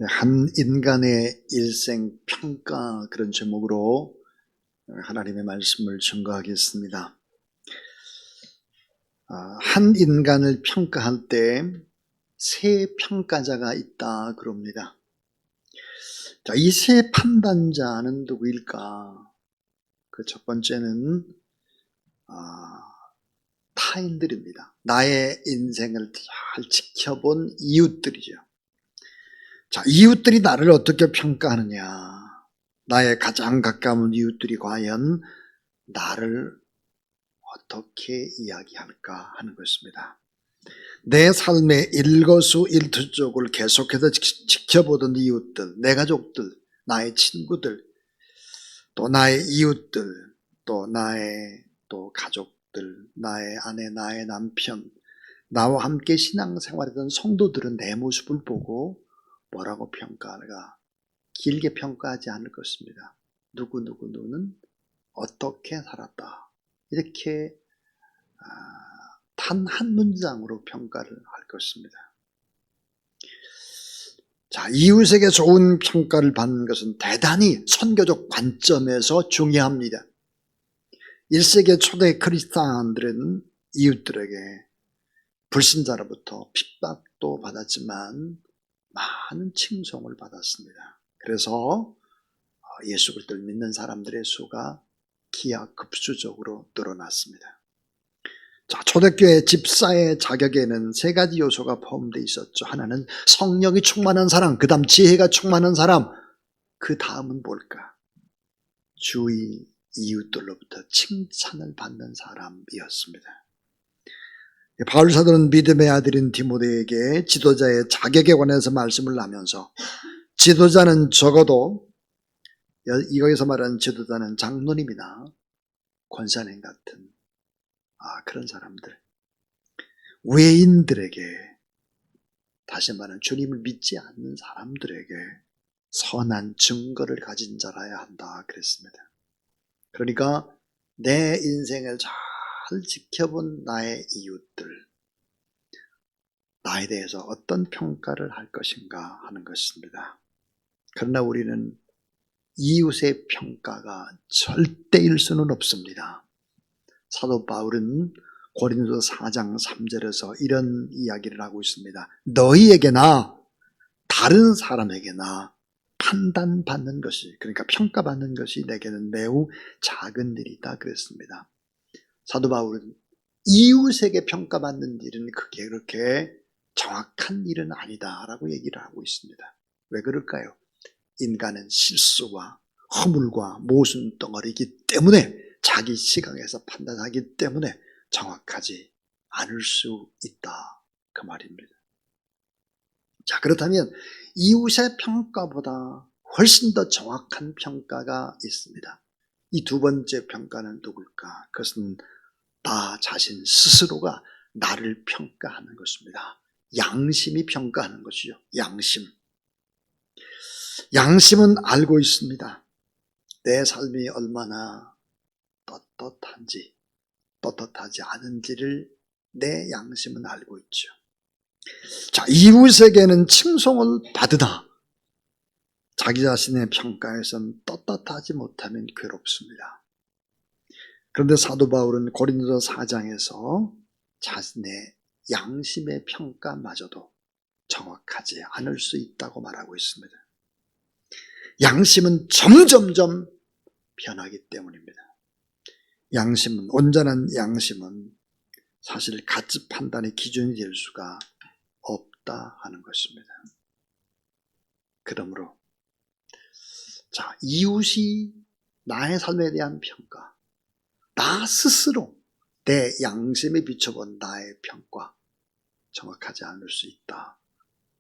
한 인간의 일생 평가, 그런 제목으로 하나님의 말씀을 증거하겠습니다. 한 인간을 평가할 때 세 평가자가 있다 그럽니다. 자, 이 세 판단자는 누구일까? 그 첫 번째는 타인들입니다. 나의 인생을 잘 지켜본 이웃들이죠. 자, 이웃들이 나를 어떻게 평가하느냐? 나의 가장 가까운 이웃들이 과연 나를 어떻게 이야기할까 하는 것입니다. 내 삶의 일거수일투족을 계속해서 지켜보던 이웃들, 내 가족들, 나의 친구들, 또 나의 이웃들, 또 나의 가족들, 나의 아내, 나의 남편, 나와 함께 신앙생활하던 성도들은 내 모습을 보고 뭐라고 평가할까? 길게 평가하지 않을 것입니다. 누구는 어떻게 살았다, 이렇게 단 한 문장으로 평가를 할 것입니다. 자, 이웃에게 좋은 평가를 받는 것은 대단히 선교적 관점에서 중요합니다. 1세기 초대 크리스찬들은 이웃들에게 불신자로부터 핍박도 받았지만 많은 칭송을 받았습니다. 그래서 예수 그리스도를 믿는 사람들의 수가 기하급수적으로 늘어났습니다. 자, 초대교회 집사의 자격에는 세 가지 요소가 포함되어 있었죠. 하나는 성령이 충만한 사람, 그 다음 지혜가 충만한 사람, 그 다음은 뭘까? 주위 이웃들로부터 칭찬을 받는 사람이었습니다. 바울 사도는 믿음의 아들인 디모데에게 지도자의 자격에 관해서 말씀을 하면서, 지도자는 적어도, 여기서 말하는 지도자는 장로님이나 권사님 같은 그런 사람들, 외인들에게, 다시 말하면 주님을 믿지 않는 사람들에게 선한 증거를 가진 자라야 한다 그랬습니다. 그러니까 내 인생을 잘 지켜본 나의 이웃들, 나에 대해서 어떤 평가를 할 것인가 하는 것입니다. 그러나 우리는 이웃의 평가가 절대일 수는 없습니다. 사도 바울은 고린도서 4장 3절에서 이런 이야기를 하고 있습니다. 너희에게나 다른 사람에게나 판단받는 것이, 그러니까 평가받는 것이 내게는 매우 작은 일이다 그랬습니다. 사도 바울은 이웃에게 평가받는 일은 그게 그렇게 정확한 일은 아니다라고 얘기를 하고 있습니다. 왜 그럴까요? 인간은 실수와 허물과 모순 덩어리이기 때문에, 자기 시각에서 판단하기 때문에 정확하지 않을 수 있다, 그 말입니다. 자, 그렇다면 이웃의 평가보다 훨씬 더 정확한 평가가 있습니다. 이 두 번째 평가는 누굴까? 그것은 나 자신 스스로가 나를 평가하는 것입니다. 양심이 평가하는 것이죠. 양심은 알고 있습니다. 내 삶이 얼마나 떳떳한지, 떳떳하지 않은지를 내 양심은 알고 있죠. 자, 이웃에게는 칭송을 받으나 자기 자신의 평가에선 떳떳하지 못하면 괴롭습니다. 그런데 사도 바울은 고린도서 4장에서 자신의 양심의 평가마저도 정확하지 않을 수 있다고 말하고 있습니다. 양심은 점점점 변하기 때문입니다. 온전한 양심은 사실 가치 판단의 기준이 될 수가 없다 하는 것입니다. 그러므로 자, 이웃이 나의 삶에 대한 평가, 나 스스로 내 양심에 비춰본 나의 평가, 정확하지 않을 수 있다.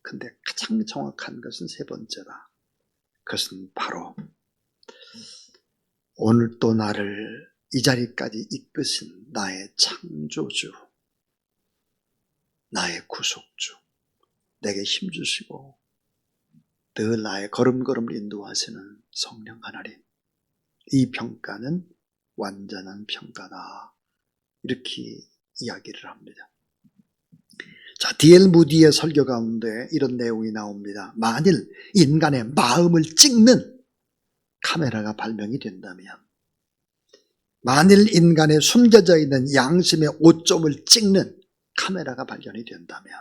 근데 가장 정확한 것은 세 번째다. 그것은 바로 오늘 또 나를 이 자리까지 이끄신 나의 창조주, 나의 구속주, 내게 힘주시고 늘 나의 걸음걸음을 인도하시는 성령 하나님, 이 평가는 완전한 평가다, 이렇게 이야기를 합니다. 자, D.L. 무디의 설교 가운데 이런 내용이 나옵니다. 만일 인간의 마음을 찍는 카메라가 발명이 된다면, 만일 인간의 숨겨져 있는 양심의 오점을 찍는 카메라가 발견이 된다면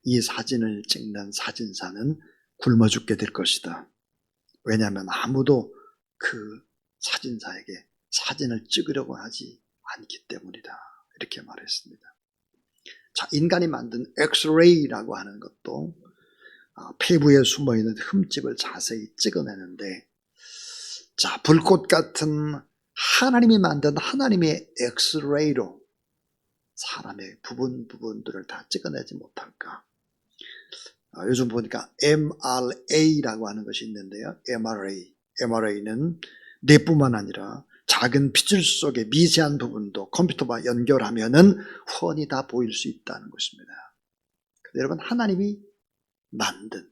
이 사진을 찍는 사진사는 굶어 죽게 될 것이다. 왜냐하면 아무도 그 사진사에게 사진을 찍으려고 하지 않기 때문이다. 이렇게 말했습니다. 자, 인간이 만든 엑스레이라고 하는 것도 폐부에 숨어있는 흠집을 자세히 찍어내는데, 자, 불꽃 같은 하나님이 만든 하나님의 엑스레이로 사람의 부분들을 다 찍어내지 못할까? 요즘 보니까 MRA라고 하는 것이 있는데요. MRA는 뇌뿐만 아니라 작은 핏줄 속의 미세한 부분도 컴퓨터와 연결하면은 훤히 다 보일 수 있다는 것입니다. 여러분, 하나님이 만든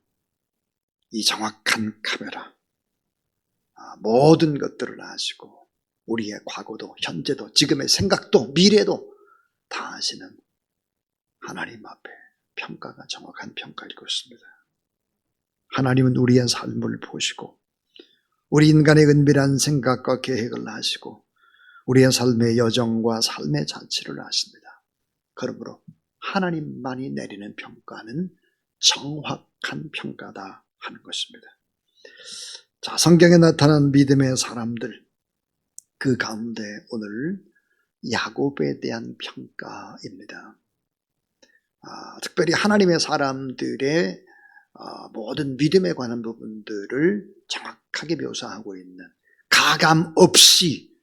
이 정확한 카메라, 모든 것들을 아시고 우리의 과거도 현재도 지금의 생각도 미래도 다 아시는 하나님 앞에 평가가 정확한 평가일 것입니다. 하나님은 우리의 삶을 보시고 우리 인간의 은밀한 생각과 계획을 아시고 우리의 삶의 여정과 삶의 자치를 아십니다. 그러므로 하나님만이 내리는 평가는 정확한 평가다 하는 것입니다. 자, 성경에 나타난 믿음의 사람들, 그 가운데 오늘 야곱에 대한 평가입니다. 특별히 하나님의 사람들의 모든 믿음에 관한 부분들을 정확하게 묘사하고 있는, 가감 없이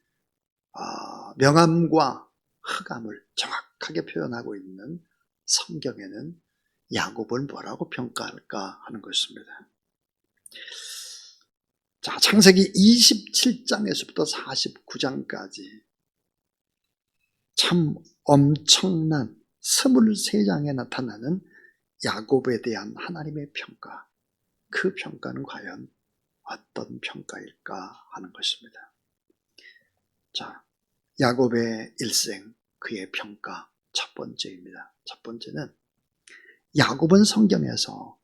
명암과 흑암을 정확하게 표현하고 있는 성경에는 야곱을 뭐라고 평가할까 하는 것입니다. 자, 창세기 27장에서부터 49장까지 참 엄청난 23장에 나타나는 야곱에 대한 하나님의 평가, 그 평가는 과연 어떤 평가일까 하는 것입니다. 자, 야곱의 일생, 그의 평가 첫 번째입니다. 첫 번째는 야곱은 성경에서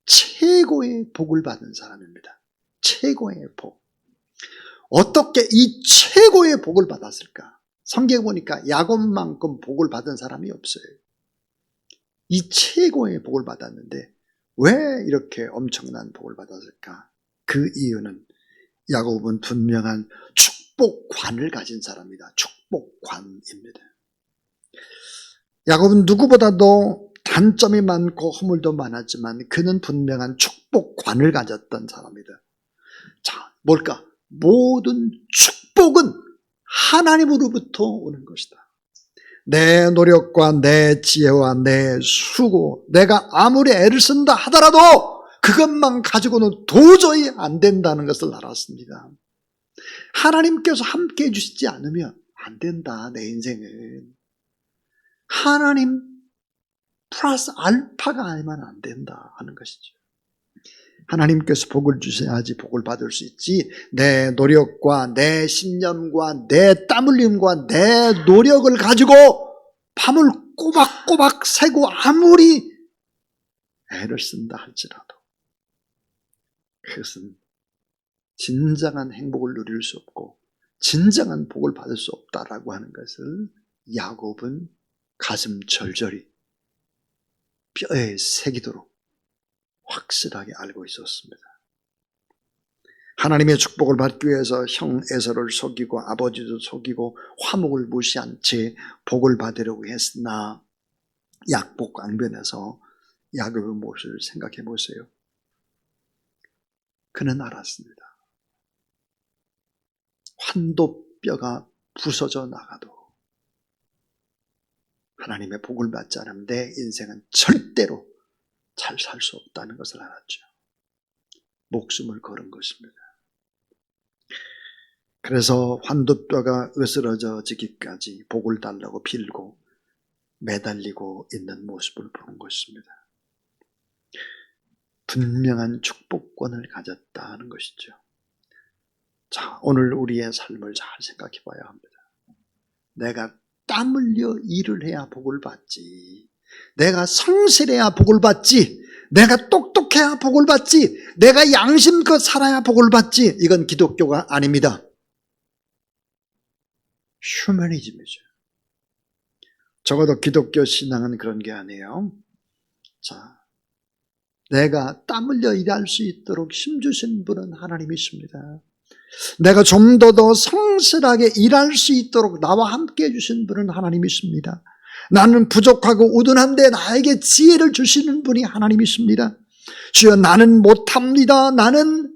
최고의 복을 받은 사람입니다. 최고의 복. 어떻게 이 최고의 복을 받았을까? 성경에 보니까 야곱만큼 복을 받은 사람이 없어요. 이 최고의 복을 받았는데 왜 이렇게 엄청난 복을 받았을까? 그 이유는 야곱은 분명한 축복관을 가진 사람이다. 축복관입니다. 야곱은 누구보다도 단점이 많고 허물도 많았지만 그는 분명한 축복관을 가졌던 사람이다. 자, 뭘까? 모든 축복은 하나님으로부터 오는 것이다. 내 노력과 내 지혜와 내 수고, 내가 아무리 애를 쓴다 하더라도 그것만 가지고는 도저히 안 된다는 것을 알았습니다. 하나님께서 함께 해주시지 않으면 안 된다, 내 인생은. 하나님 플러스 알파가 아니면 안 된다 하는 것이죠. 하나님께서 복을 주셔야지 복을 받을 수 있지, 내 노력과 내 신념과 내 땀 흘림과 내 노력을 가지고 밤을 꼬박꼬박 새고 아무리 애를 쓴다 할지라도 그것은 진정한 행복을 누릴 수 없고 진정한 복을 받을 수 없다라고 하는 것을 야곱은 가슴 절절히 뼈에 새기도록 확실하게 알고 있었습니다. 하나님의 축복을 받기 위해서 형 에서를 속이고 아버지도 속이고 화목을 무시한 채 복을 받으려고 했으나 약복강변에서 야곱의 모습을 생각해 보세요. 그는 알았습니다. 환도뼈가 부서져 나가도 하나님의 복을 받지 않으면 내 인생은 절대로 잘 살 수 없다는 것을 알았죠. 목숨을 걸은 것입니다. 그래서 환도뼈가 으스러져지기까지 복을 달라고 빌고 매달리고 있는 모습을 보는 것입니다. 분명한 축복권을 가졌다는 것이죠. 자, 오늘 우리의 삶을 잘 생각해 봐야 합니다. 내가 땀 흘려 일을 해야 복을 받지, 내가 성실해야 복을 받지, 내가 똑똑해야 복을 받지, 내가 양심껏 살아야 복을 받지, 이건 기독교가 아닙니다. 휴머니즘이죠. 적어도 기독교 신앙은 그런 게 아니에요. 자, 내가 땀 흘려 일할 수 있도록 힘주신 분은 하나님이십니다. 내가 좀 더 성실하게 일할 수 있도록 나와 함께 해주신 분은 하나님이십니다. 나는 부족하고 우둔한데 나에게 지혜를 주시는 분이 하나님이십니다. 주여, 나는 못합니다. 나는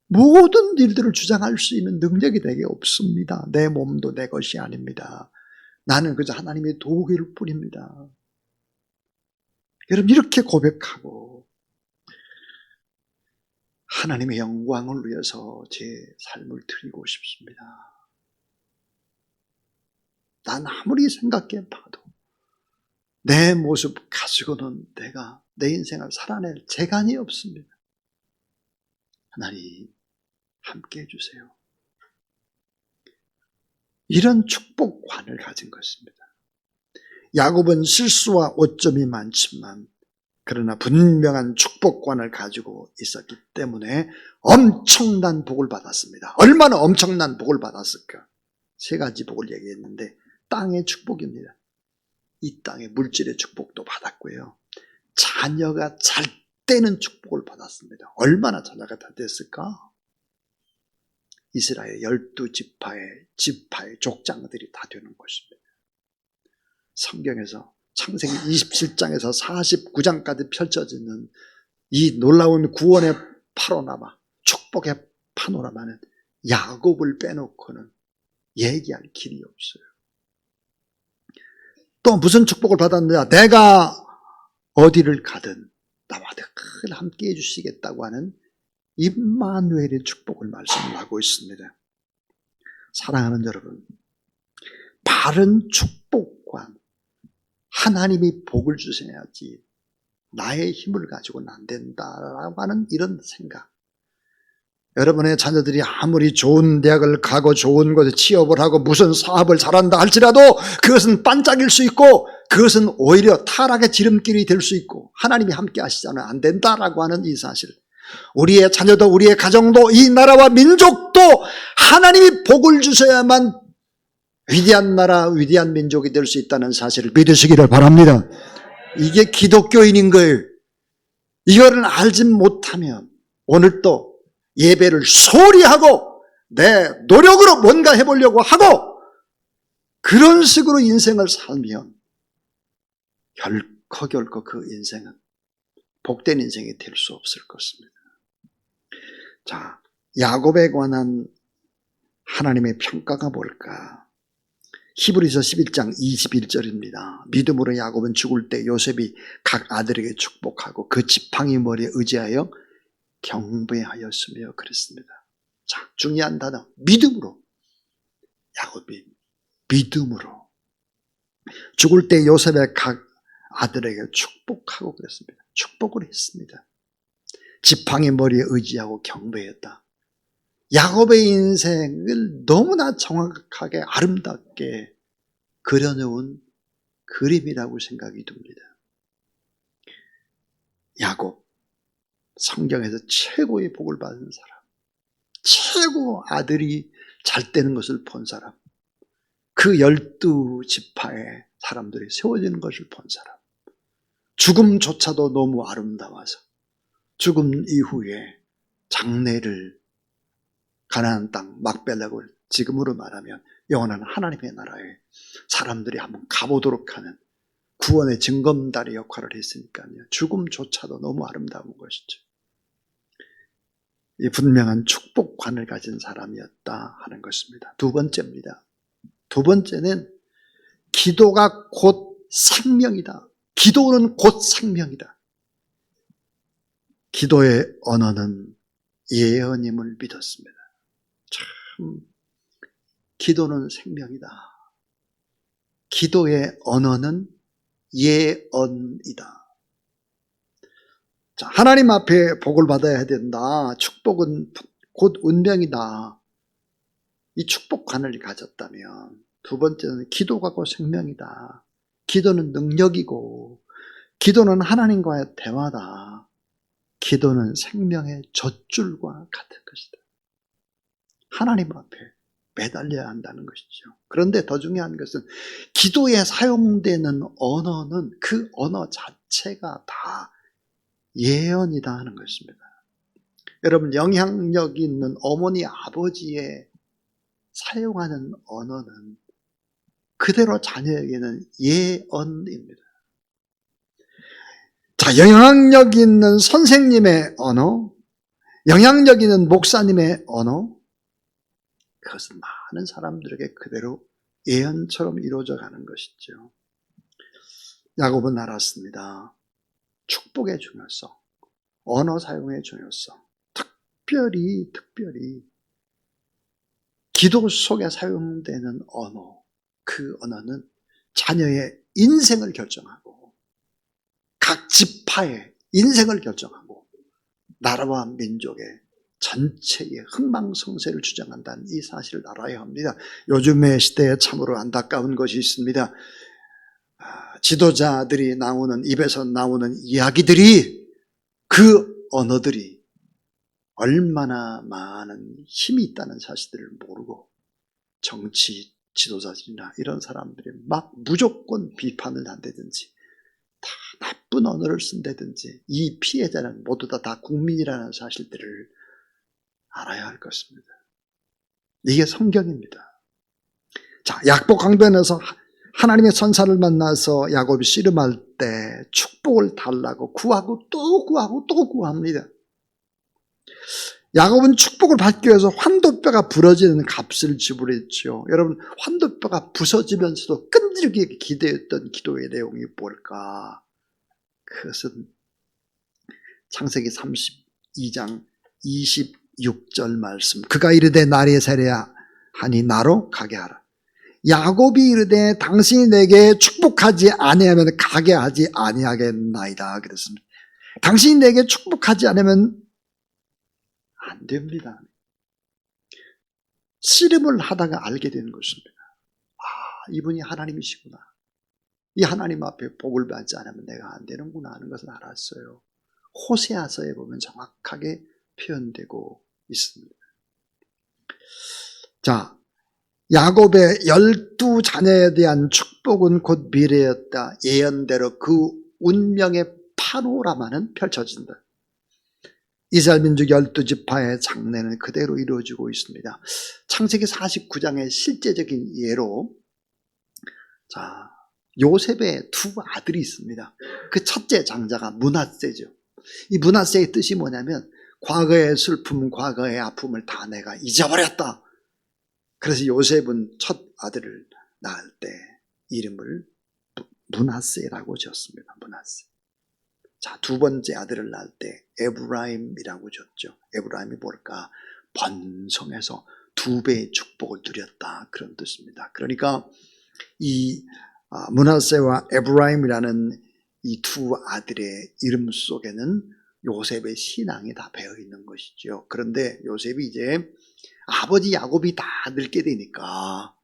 모든 일들을 주장할 수 있는 능력이 내게 없습니다. 내 몸도 내 것이 아닙니다. 나는 그저 하나님의 도구일 뿐입니다. 여러분, 이렇게 고백하고 하나님의 영광을 위해서 제 삶을 드리고 싶습니다. 난 아무리 생각해 봐도 내 모습 가지고는 내가 내 인생을 살아낼 재간이 없습니다. 하나님, 함께 해주세요. 이런 축복관을 가진 것입니다. 야곱은 실수와 오점이 많지만 그러나 분명한 축복관을 가지고 있었기 때문에 엄청난 복을 받았습니다. 얼마나 엄청난 복을 받았을까? 세 가지 복을 얘기했는데, 땅의 축복입니다. 이 땅의 물질의 축복도 받았고요. 자녀가 잘 되는 축복을 받았습니다. 얼마나 자녀가 잘 됐을까? 이스라엘 12지파의 족장들이 다 되는 것입니다. 성경에서 창세기 27장에서 49장까지 펼쳐지는 이 놀라운 구원의 파노라마, 축복의 파노라마는 야곱을 빼놓고는 얘기할 길이 없어요. 또 무슨 축복을 받았느냐? 내가 어디를 가든 나와 늘 함께 해주시겠다고 하는 임마누엘의 축복을 말씀을 하고 있습니다. 사랑하는 여러분, 바른 축복관, 하나님이 복을 주셔야지 나의 힘을 가지고는 안 된다라고 하는 이런 생각. 여러분의 자녀들이 아무리 좋은 대학을 가고 좋은 곳에 취업을 하고 무슨 사업을 잘한다 할지라도 그것은 반짝일 수 있고 그것은 오히려 타락의 지름길이 될 수 있고 하나님이 함께 하시잖아요. 안 된다라고 하는 이 사실. 우리의 자녀도 우리의 가정도 이 나라와 민족도 하나님이 복을 주셔야만 위대한 나라, 위대한 민족이 될 수 있다는 사실을 믿으시기를 바랍니다. 이게 기독교인인 거예요. 이거를 알지 못하면 오늘 또 예배를 소홀히 하고 내 노력으로 뭔가 해보려고 하고 그런 식으로 인생을 살면 결코 그 인생은 복된 인생이 될 수 없을 것입니다. 자, 야곱에 관한 하나님의 평가가 뭘까? 히브리서 11장 21절입니다. 믿음으로 야곱은 죽을 때 요셉이 각 아들에게 축복하고 그 지팡이 머리에 의지하여 경배하였으며 그랬습니다. 자, 중요한 단어, 믿음으로. 야곱이 믿음으로 죽을 때 요셉의 각 아들에게 축복하고 그랬습니다. 축복을 했습니다. 지팡이 머리에 의지하고 경배했다. 야곱의 인생을 너무나 정확하게 아름답게 그려놓은 그림이라고 생각이 듭니다. 야곱, 성경에서 최고의 복을 받은 사람, 최고 아들이 잘 되는 것을 본 사람, 그 12지파의 사람들이 세워지는 것을 본 사람, 죽음조차도 너무 아름다워서 죽음 이후에 장례를 가나안 땅 막벨락을 지금으로 말하면 영원한 하나님의 나라에 사람들이 한번 가보도록 하는 구원의 증검다리 역할을 했으니까요. 죽음조차도 너무 아름다운 것이죠. 이 분명한 축복관을 가진 사람이었다 하는 것입니다. 두 번째입니다. 두 번째는 기도가 곧 생명이다. 기도는 곧 생명이다. 기도의 언어는 예언임을 믿었습니다. 참, 기도는 생명이다. 기도의 언어는 예언이다. 자, 하나님 앞에 복을 받아야 된다. 축복은 곧 운명이다. 이 축복관을 가졌다면 두 번째는 기도가 곧 생명이다. 기도는 능력이고 기도는 하나님과의 대화다. 기도는 생명의 젖줄과 같은 것이다. 하나님 앞에 매달려야 한다는 것이죠. 그런데 더 중요한 것은 기도에 사용되는 언어는 그 언어 자체가 다 예언이다 하는 것입니다. 여러분, 영향력 있는 어머니, 아버지의 사용하는 언어는 그대로 자녀에게는 예언입니다. 자, 영향력 있는 선생님의 언어, 영향력 있는 목사님의 언어, 그것은 많은 사람들에게 그대로 예언처럼 이루어져 가는 것이죠. 야곱은 알았습니다. 축복의 중요성, 언어 사용의 중요성, 특별히 기도 속에 사용되는 언어, 그 언어는 자녀의 인생을 결정하고 각 지파의 인생을 결정하고 나라와 민족의 전체의 흥망성쇠를 주장한다는 이 사실을 알아야 합니다. 요즘의 시대에 참으로 안타까운 것이 있습니다. 지도자들이 나오는, 입에서 나오는 이야기들이, 그 언어들이 얼마나 많은 힘이 있다는 사실들을 모르고 정치 지도자들이나 이런 사람들이 막 무조건 비판을 한다든지 다 나쁜 언어를 쓴다든지, 이 피해자는 모두 다 국민이라는 사실들을 알아야 할 것입니다. 이게 성경입니다. 자, 야복 강변에서 하나님의 선사를 만나서 야곱이 씨름할 때 축복을 달라고 구하고 또 구하고 또 구합니다. 야곱은 축복을 받기 위해서 환도뼈가 부러지는 값을 지불했죠. 여러분, 환도뼈가 부서지면서도 끈질기게 기대했던 기도의 내용이 뭘까? 그것은 창세기 32장 26절 말씀. 그가 이르되 나리 세례야 하니 나로 가게 하라. 야곱이 이르되 당신이 내게 축복하지 아니하면 가게 하지 아니하겠나이다 그랬습니다. 당신이 내게 축복하지 않으면 안 됩니다. 씨름을 하다가 알게 되는 것입니다. 이분이 하나님이시구나. 이 하나님 앞에 복을 받지 않으면 내가 안 되는구나 하는 것을 알았어요. 호세아서에 보면 정확하게 표현되고 있습니다. 자, 야곱의 12자녀에 대한 축복은 곧 미래였다. 예언대로 그 운명의 파노라마는 펼쳐진다. 이스라엘 민족 12지파의 장래는 그대로 이루어지고 있습니다. 창세기 49장의 실제적인 예로, 자, 요셉의 두 아들이 있습니다. 그 첫째 장자가 므낫세죠. 이 므낫세의 뜻이 뭐냐면 과거의 슬픔, 과거의 아픔을 다 내가 잊어버렸다. 그래서 요셉은 첫 아들을 낳을 때 이름을 므낫세라고 지었습니다. 므낫세. 자, 두 번째 아들을 낳을 때 에브라임이라고 지었죠. 에브라임이 뭘까? 번성해서 2배의 축복을 누렸다, 그런 뜻입니다. 그러니까 이 므낫세와 에브라임이라는 이 두 아들의 이름 속에는 요셉의 신앙이 다 배어 있는 것이죠. 그런데 요셉이 이제 아버지 야곱이 다 늙게 되니까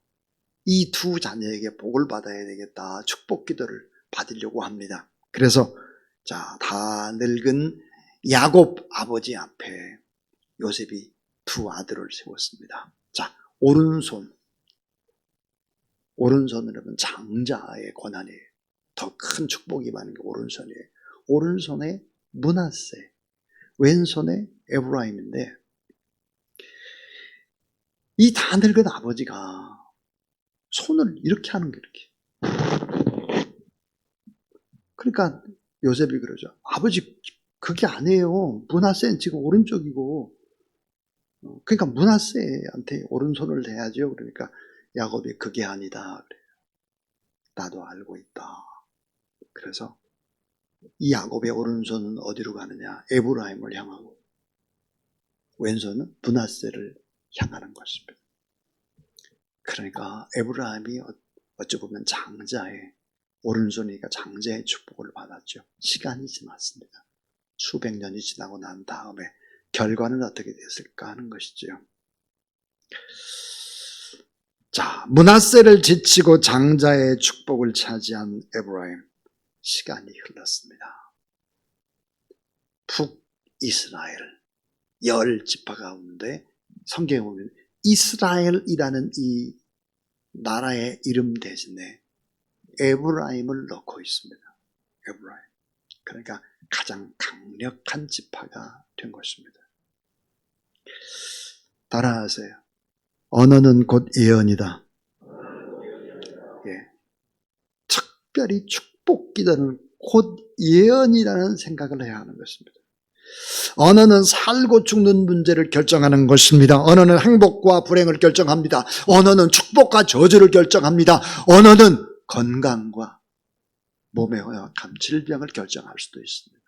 이 두 자녀에게 복을 받아야 되겠다, 축복 기도를 받으려고 합니다. 그래서 자, 다 늙은 야곱 아버지 앞에 요셉이 두 아들을 세웠습니다. 자, 오른손으로는 장자의 권한이에요. 더 큰 축복이 많은 게 오른손이에요. 오른손에 므낫세, 왼손에 에브라임인데, 이 다 늙은 아버지가 손을 이렇게 하는 게 이렇게. 그러니까 요셉이 그러죠. 아버지, 그게 아니에요. 므낫세는 지금 오른쪽이고, 그러니까 므낫세한테 오른손을 대야죠. 그러니까 야곱이 그게 아니다 그래요. 나도 알고 있다. 그래서 이 야곱의 오른손은 어디로 가느냐? 에브라임을 향하고 왼손은 므낫세를 향하는 것입니다. 그러니까 에브라임이 어찌 보면 장자의 오른손이니까 장자의 축복을 받았죠. 시간이 지났습니다. 수백 년이 지나고 난 다음에 결과는 어떻게 됐을까 하는 것이죠. 자, 므낫세를 지치고 장자의 축복을 차지한 에브라임. 시간이 흘렀습니다. 북이스라엘 10지파 가운데 성경에 보면 이스라엘이라는 이 나라의 이름 대신에 에브라임을 넣고 있습니다. 에브라임. 그러니까 가장 강력한 지파가 된 것입니다. 따라하세요. 언어는 곧 예언이다. 예. 특별히 축복 기도는 곧 예언이라는 생각을 해야 하는 것입니다. 언어는 살고 죽는 문제를 결정하는 것입니다. 언어는 행복과 불행을 결정합니다. 언어는 축복과 저주를 결정합니다. 언어는 건강과 몸의 허약함, 질병을 결정할 수도 있습니다.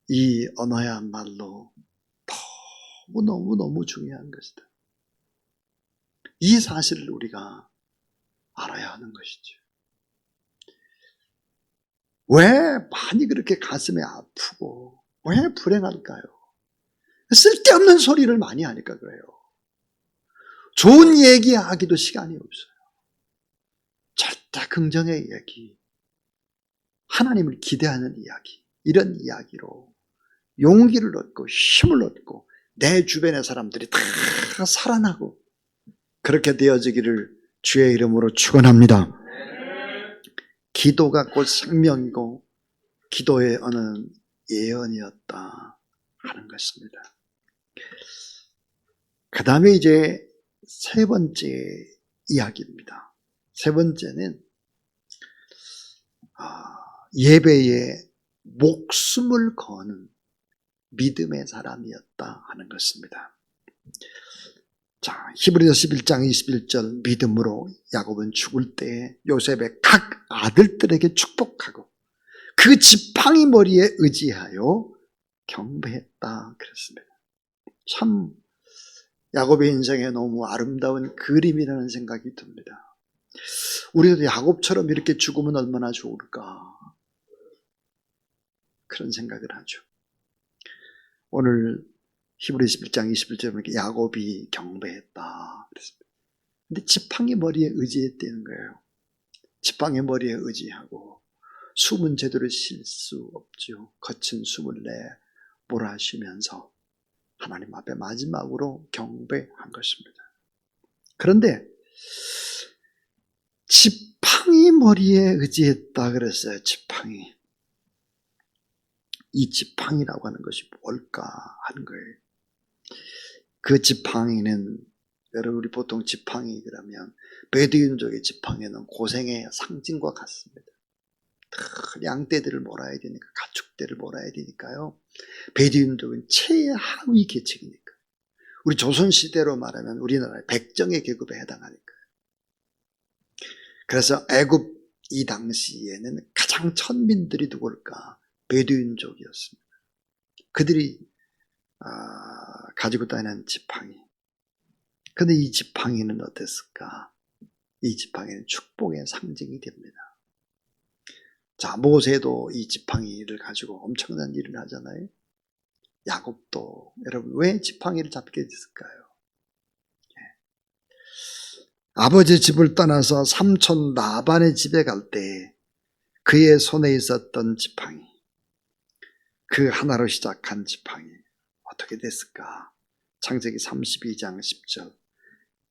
이 언어야말로 너무너무 중요한 것이다. 이 사실을 우리가 알아야 하는 것이죠. 왜 많이 그렇게 가슴이 아프고 왜 불행할까요? 쓸데없는 소리를 많이 하니까 그래요. 좋은 얘기하기도 시간이 없어요. 절대 긍정의 이야기, 하나님을 기대하는 이야기, 이런 이야기로 용기를 얻고 힘을 얻고 내 주변의 사람들이 다 살아나고 그렇게 되어지기를 주의 이름으로 축원합니다. 기도가 곧 생명이고 기도의 언어는 예언이었다 하는 것입니다. 그 다음에 이제 세 번째 이야기입니다. 세 번째는 예배에 목숨을 거는 믿음의 사람이었다 하는 것입니다. 자, 히브리서 11장 21절 믿음으로 야곱은 죽을 때 요셉의 각 아들들에게 축복하고 그 지팡이 머리에 의지하여 경배했다 그랬습니다. 참 야곱의 인생에 너무 아름다운 그림이라는 생각이 듭니다. 우리도 야곱처럼 이렇게 죽으면 얼마나 좋을까 그런 생각을 하죠. 오늘 히브리 11장 21절에 야곱이 경배했다 그랬습니다. 근데 지팡이 머리에 의지했다는 거예요. 지팡이 머리에 의지하고 숨은 제대로 쉴 수 없죠. 거친 숨을 몰아쉬면서 하나님 앞에 마지막으로 경배한 것입니다. 그런데 지팡이 머리에 의지했다 그랬어요. 지팡이. 이 지팡이라고 하는 것이 뭘까 하는 거예요. 그 지팡이는 여러분 우리 보통 지팡이 그러면 베두인족의 지팡이는 고생의 상징과 같습니다. 양떼들을 몰아야 되니까 가축대를 몰아야 되니까요. 베두인족은 최하위 계층이니까. 우리 조선시대로 말하면 우리나라의 백정의 계급에 해당하니까요. 그래서 애굽 이 당시에는 가장 천민들이 누굴까? 베두인족이었습니다. 그들이 가지고 다니는 지팡이. 그런데 이 지팡이는 어땠을까? 이 지팡이는 축복의 상징이 됩니다. 자, 모세도 이 지팡이를 가지고 엄청난 일을 하잖아요. 야곱도. 여러분 왜 지팡이를 잡게 됐을까요? 아버지 집을 떠나서 삼촌 라반의 집에 갈 때 그의 손에 있었던 지팡이, 그 하나로 시작한 지팡이 어떻게 됐을까? 창세기 32장 10절.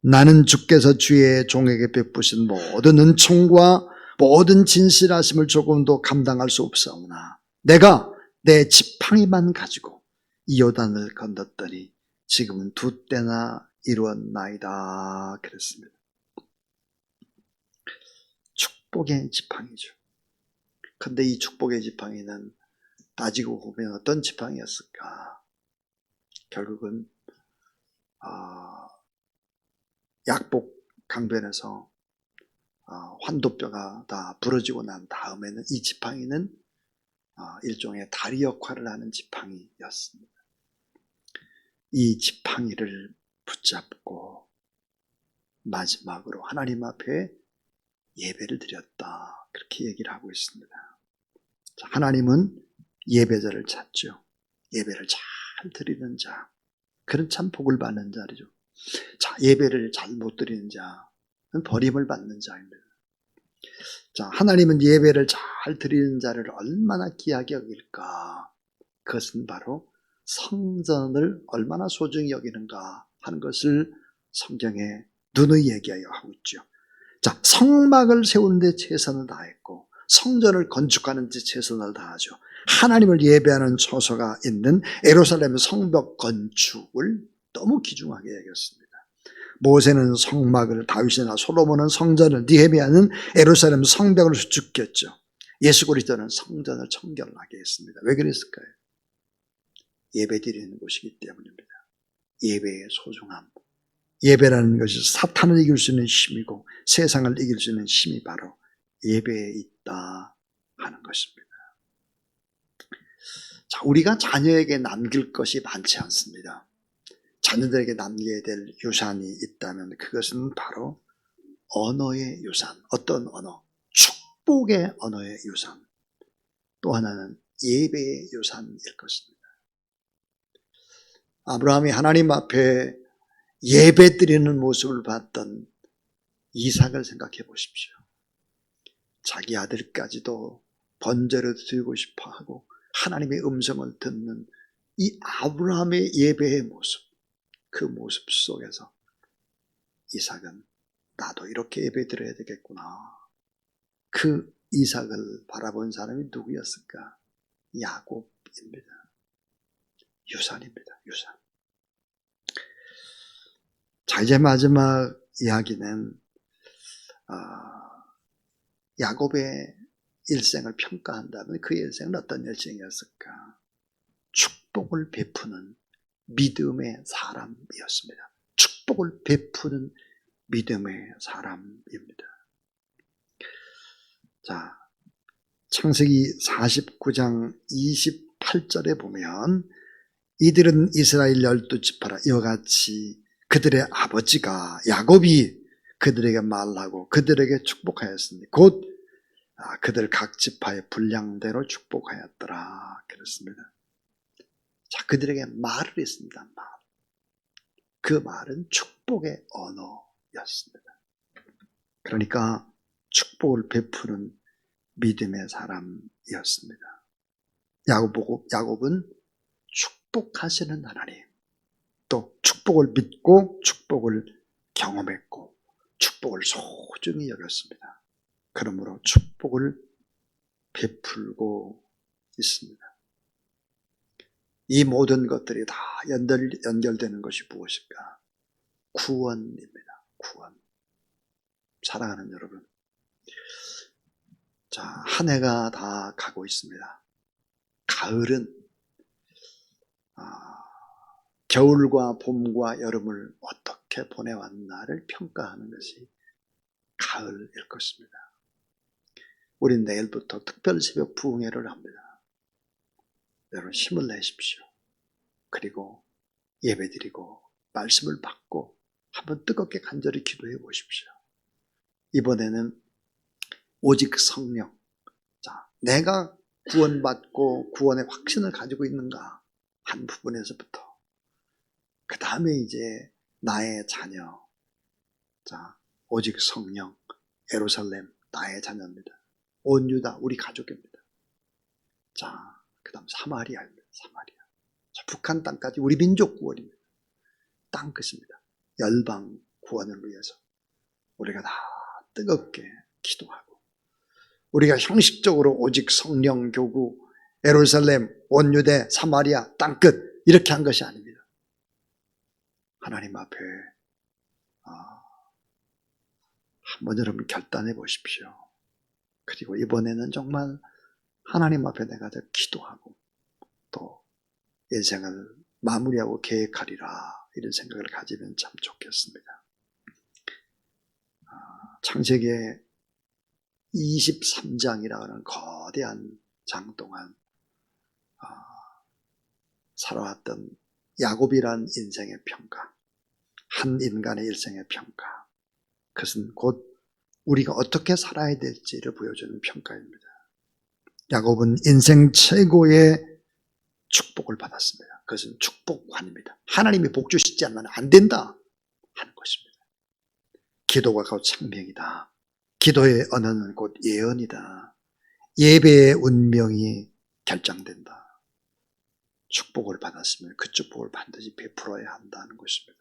나는 주께서 주의 종에게 베푸신 모든 은총과 모든 진실하심을 조금도 감당할 수 없사오나 내가 내 지팡이만 가지고 이 요단을 건넜더니 지금은 2때나 이루었나이다 그랬습니다. 축복의 지팡이죠. 그런데 이 축복의 지팡이는 따지고 보면 어떤 지팡이였을까? 결국은 약복 강변에서 환도뼈가 다 부러지고 난 다음에는 이 지팡이는 일종의 다리 역할을 하는 지팡이였습니다. 이 지팡이를 붙잡고 마지막으로 하나님 앞에 예배를 드렸다. 그렇게 얘기를 하고 있습니다. 자, 하나님은 예배자를 찾죠. 예배를 잘 드리는 자. 그런 참 복을 받는 자리죠. 자, 예배를 잘 못 드리는 자는 버림을 받는 자입니다. 자, 하나님은 예배를 잘 드리는 자를 얼마나 귀하게 여길까? 그것은 바로 성전을 얼마나 소중히 여기는가 하는 것을 성경에 누누이 얘기하여 하고 있죠. 자, 성막을 세우는데 최선을 다했고 성전을 건축하는 데 최선을 다하죠. 하나님을 예배하는 처소가 있는 예루살렘 성벽 건축을 너무 귀중하게 여겼습니다. 모세는 성막을, 다윗이나 솔로몬은 성전을, 느헤미야는 예루살렘 성벽을 수축했죠. 예수 그리스도는 성전을 청결하게 했습니다. 왜 그랬을까요? 예배드리는 곳이기 때문입니다. 예배의 소중함, 예배라는 것이 사탄을 이길 수 있는 힘이고 세상을 이길 수 있는 힘이 바로 예배에 있다 하는 것입니다. 자, 우리가 자녀에게 남길 것이 많지 않습니다. 자녀들에게 남겨야 될 유산이 있다면 그것은 바로 언어의 유산. 어떤 언어? 축복의 언어의 유산. 또 하나는 예배의 유산일 것입니다. 아브라함이 하나님 앞에 예배 드리는 모습을 봤던 이삭을 생각해 보십시오. 자기 아들까지도 번제를 드리고 싶어 하고 하나님의 음성을 듣는 이 아브라함의 예배의 모습, 그 모습 속에서 이삭은 나도 이렇게 예배 드려야 되겠구나. 그 이삭을 바라본 사람이 누구였을까? 야곱입니다. 유산입니다. 유산. 자, 이제 마지막 이야기는 야곱의 일생을 평가한다면 그 일생은 어떤 일생이었을까? 축복을 베푸는 믿음의 사람이었습니다. 축복을 베푸는 믿음의 사람입니다. 자, 창세기 49장 28절에 보면 이들은 이스라엘 12지파라 이와 같이 그들의 아버지가 야곱이 그들에게 말하고 그들에게 축복하였으니 곧 그들 각 지파의 분량대로 축복하였더라 그랬습니다. 자, 그들에게 말을 했습니다. 말. 그 말은 축복의 언어였습니다. 그러니까 축복을 베푸는 믿음의 사람이었습니다. 야곱은 축복하시는 하나님, 또 축복을 믿고 축복을 경험했고 축복을 소중히 여겼습니다. 그러므로 축복을 베풀고 있습니다. 이 모든 것들이 다 연결되는 것이 무엇일까? 구원입니다. 구원. 사랑하는 여러분, 자, 한 해가 다 가고 있습니다. 가을은 겨울과 봄과 여름을 어떻게 보내왔나를 평가하는 것이 가을일 것입니다. 우린 내일부터 특별 새벽 부흥회를 합니다. 여러분 힘을 내십시오. 그리고 예배드리고 말씀을 받고 한번 뜨겁게 간절히 기도해 보십시오. 이번에는 오직 성령. 자, 내가 구원받고 구원의 확신을 가지고 있는가 한 부분에서부터 그 다음에 이제 나의 자녀. 자, 오직 성령, 예루살렘 나의 자녀입니다. 온 유다 우리 가족입니다. 자, 그 다음 사마리아입니다. 사마리아. 자, 북한 땅까지 우리 민족 구원입니다. 땅 끝입니다. 열방 구원을 위해서 우리가 다 뜨겁게 기도하고 우리가 형식적으로 오직 성령 교구 예루살렘 온유대 사마리아 땅끝 이렇게 한 것이 아닙니다. 하나님 앞에 한번 여러분 결단해 보십시오. 그리고 이번에는 정말 하나님 앞에 내가 기도하고 또 인생을 마무리하고 계획하리라 이런 생각을 가지면 참 좋겠습니다. 창세기 23장이라고 하는 거대한 장 동안 살아왔던 야곱이란 인생의 평가, 한 인간의 일생의 평가, 그것은 곧 우리가 어떻게 살아야 될지를 보여주는 평가입니다. 야곱은 인생 최고의 축복을 받았습니다. 그것은 축복관입니다. 하나님이 복 주시지 않으면 안 된다 하는 것입니다. 기도가 곧 생명이다. 기도의 언어는 곧 예언이다. 예배의 운명이 결정된다. 축복을 받았으면 그 축복을 반드시 베풀어야 한다는 것입니다.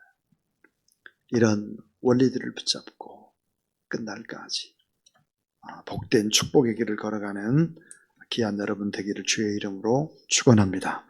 이런 원리들을 붙잡고 끝날까지 복된 축복의 길을 걸어가는 귀한 여러분 되기를 주의 이름으로 축원합니다.